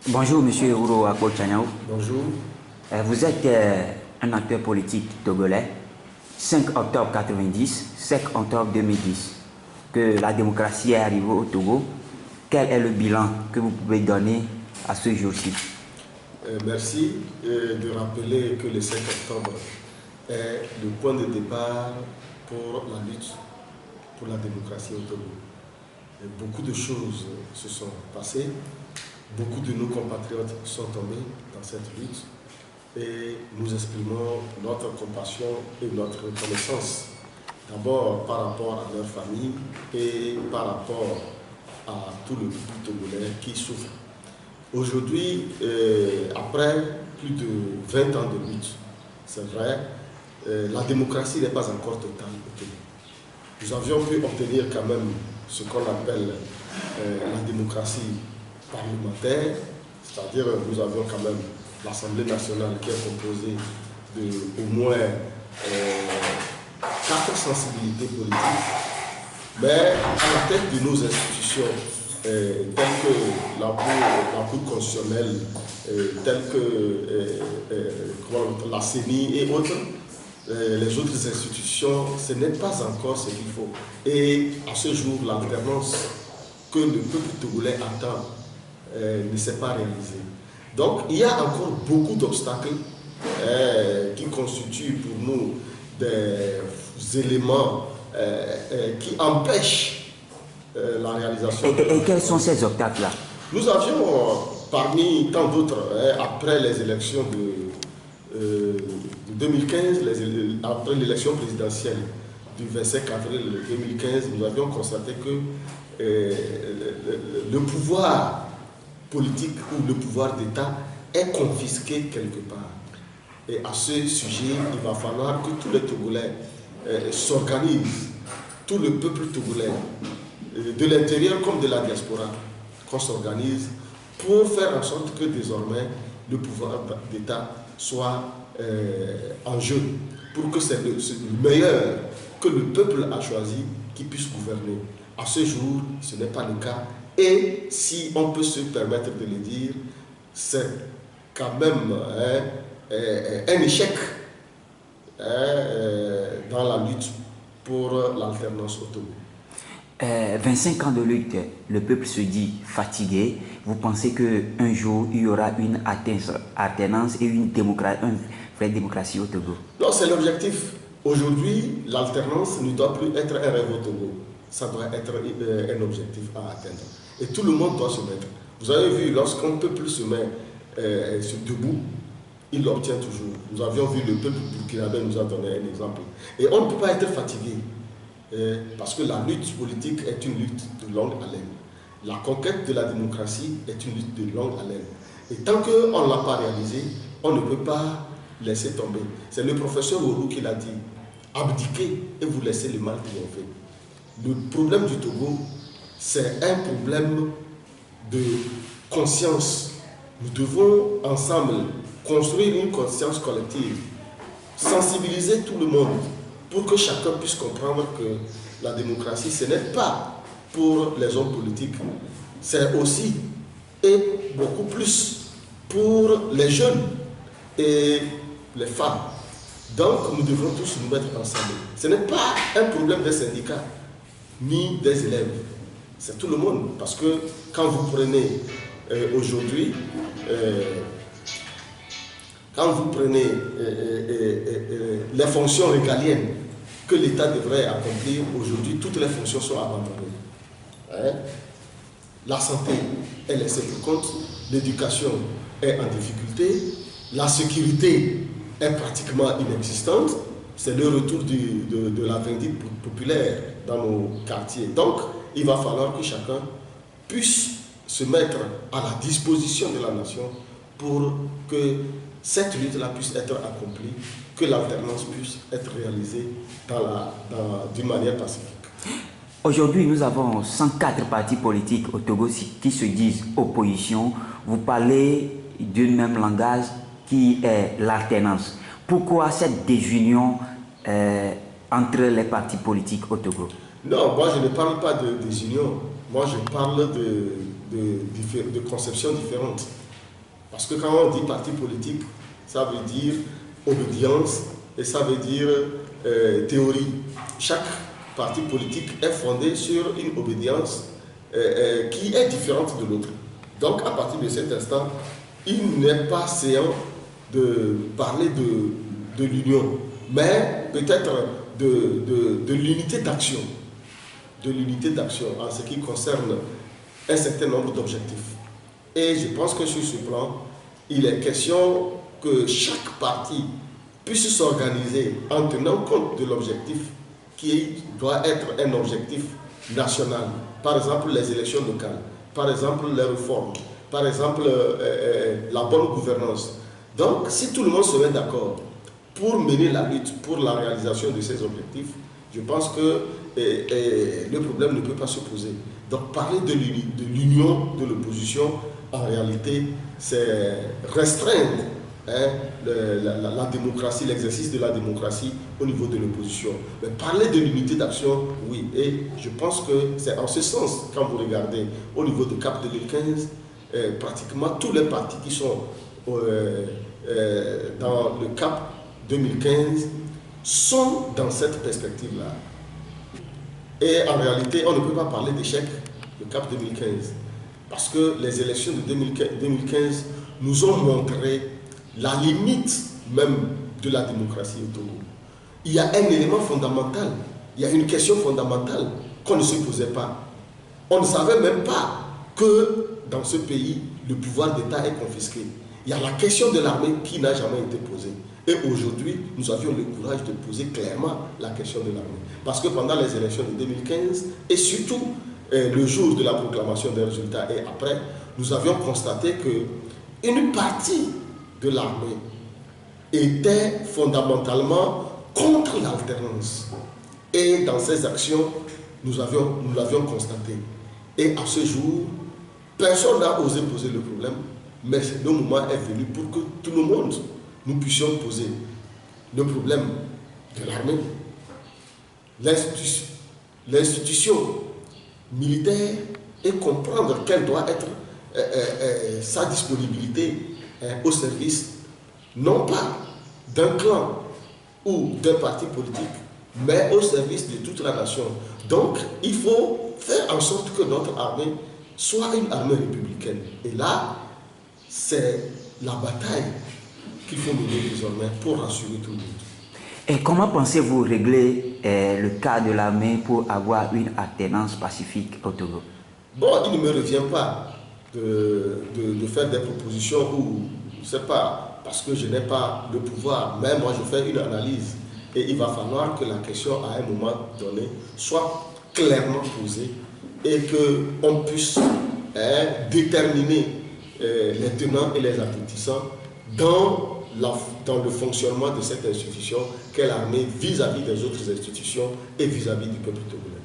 Bonjour, Monsieur Ouro Akol-Chaniao. Bonjour. Vous êtes un acteur politique togolais. 5 octobre 90, 5 octobre 2010, que la démocratie est arrivée au Togo. Quel est le bilan que vous pouvez donner à ce jour-ci? Merci de rappeler que le 5 octobre est le point de départ pour la lutte pour la démocratie au Togo. Et beaucoup de choses se sont passées. Beaucoup de nos compatriotes sont tombés dans cette lutte et nous exprimons notre compassion et notre reconnaissance, d'abord par rapport à leur famille et par rapport à tout le peuple togolais qui souffre. Aujourd'hui, après plus de 20 ans de lutte, c'est vrai, la démocratie n'est pas encore totale au Togo. Nous avions pu obtenir quand même ce qu'on appelle la démocratie parlementaire, c'est-à-dire nous avions quand même l'Assemblée nationale qui est composée de au moins 4 sensibilités politiques, mais à la tête de nos institutions, telles que la Cour constitutionnelle, telles que la CENI et autres, les autres institutions, ce n'est pas encore ce qu'il faut. Et à ce jour, l'alternance que le peuple togolais attend ne s'est pas réalisée. Donc, il y a encore beaucoup d'obstacles qui constituent pour nous des éléments qui empêchent la réalisation. Et quels sont ces obstacles-là? Nous avions, parmi tant d'autres, après les élections de 2015, après l'élection présidentielle du 25 avril 2015, nous avions constaté que le pouvoir politique ou le pouvoir d'État est confisqué quelque part. Et à ce sujet, il va falloir que tous les Togolais s'organisent, tout le peuple togolais, de l'intérieur comme de la diaspora, qu'on s'organise pour faire en sorte que désormais le pouvoir d'État soit en jeu, pour que c'est le meilleur que le peuple a choisi qui puisse gouverner. À ce jour, ce n'est pas le cas. Et si on peut se permettre de le dire, c'est quand même un échec dans la lutte pour l'alternance au Togo. 25 ans de lutte, le peuple se dit fatigué. Vous pensez qu'un jour, il y aura une alternance et une vraie démocratie au Togo? Non, c'est l'objectif. Aujourd'hui, l'alternance ne doit plus être un rêve au Togo. Ça doit être un objectif à atteindre. Et tout le monde doit se mettre. Vous avez vu, lorsqu'un peuple se met debout, il l'obtient toujours. Nous avions vu le peuple burkinabé nous a donné un exemple. Et on ne peut pas être fatigué. Parce que la lutte politique est une lutte de longue haleine. La conquête de la démocratie est une lutte de longue haleine. Et tant qu'on ne l'a pas réalisé, on ne peut pas laisser tomber. C'est le professeur Ourou qui l'a dit. Abdiquez et vous laissez le mal triompher. Le problème du Togo, c'est un problème de conscience. Nous devons ensemble construire une conscience collective, sensibiliser tout le monde pour que chacun puisse comprendre que la démocratie, ce n'est pas pour les hommes politiques, c'est aussi et beaucoup plus pour les jeunes et les femmes. Donc nous devons tous nous mettre ensemble. Ce n'est pas un problème des syndicats ni des élèves, c'est tout le monde. Parce que quand vous prenez aujourd'hui, les fonctions régaliennes que l'État devrait accomplir, aujourd'hui, toutes les fonctions sont abandonnées. La santé est laissée pour compte, l'éducation est en difficulté, la sécurité est pratiquement inexistante, c'est le retour de la vindicte populaire dans nos quartiers. Donc, il va falloir que chacun puisse se mettre à la disposition de la nation pour que cette lutte-là puisse être accomplie, que l'alternance puisse être réalisée d'une manière pacifique. Aujourd'hui, nous avons 104 partis politiques au Togo qui se disent opposition. Vous parlez d'un même langage qui est l'alternance. Pourquoi cette désunion entre les partis politiques au Togo? Non, moi je ne parle pas de désunion. Moi je parle de conceptions différentes. Parce que quand on dit parti politique, ça veut dire obédience et ça veut dire théorie. Chaque parti politique est fondé sur une obédience qui est différente de l'autre. Donc à partir de cet instant, il n'est pas séant de parler de l'union, mais peut-être de l'unité d'action. De l'unité d'action en ce qui concerne un certain nombre d'objectifs. Et je pense que sur ce plan, il est question que chaque parti puisse s'organiser en tenant compte de l'objectif qui doit être un objectif national. Par exemple, les élections locales, par exemple, les réformes, par exemple, la bonne gouvernance. Donc, si tout le monde se met d'accord pour mener la lutte pour la réalisation de ces objectifs, je pense que le problème ne peut pas se poser. Donc, parler de l'union de l'opposition, en réalité, c'est restreindre la démocratie, l'exercice de la démocratie au niveau de l'opposition. Mais parler de l'unité d'action, oui. Et je pense que c'est en ce sens, quand vous regardez au niveau de CAP 2015, pratiquement tous les partis qui sont dans le CAP 2015 sont dans cette perspective-là. Et en réalité, on ne peut pas parler d'échec de CAP 2015 parce que les élections de 2015 nous ont montré la limite même de la démocratie au Togo. Il y a un élément fondamental, il y a une question fondamentale qu'on ne se posait pas. On ne savait même pas que dans ce pays, le pouvoir d'État est confisqué. Il y a la question de l'armée qui n'a jamais été posée. Et aujourd'hui, nous avions le courage de poser clairement la question de l'armée. Parce que pendant les élections de 2015, et surtout le jour de la proclamation des résultats et après, nous avions constaté qu'une partie de l'armée était fondamentalement contre l'alternance. Et dans ces actions, nous l'avions constaté. Et à ce jour, personne n'a osé poser le problème, mais le moment est venu pour que tout le monde, nous puissions poser le problème de l'armée, l'institution militaire et comprendre quelle doit être sa disponibilité au service, non pas d'un clan ou d'un parti politique, mais au service de toute la nation. Donc, il faut faire en sorte que notre armée soit une armée républicaine. Et là, c'est la bataille qu'il faut mener désormais pour rassurer tout le monde. Et comment pensez-vous régler le cas de l'armée pour avoir une alternance pacifique au Togo? Bon, il ne me revient pas de faire des propositions ou, je ne sais pas, parce que je n'ai pas le pouvoir, mais moi je fais une analyse. Et il va falloir que la question, à un moment donné, soit clairement posée et qu'on puisse déterminer les tenants et les aboutissants dans le fonctionnement de cette institution qu'est l'armée vis-à-vis des autres institutions et vis-à-vis du peuple togolais.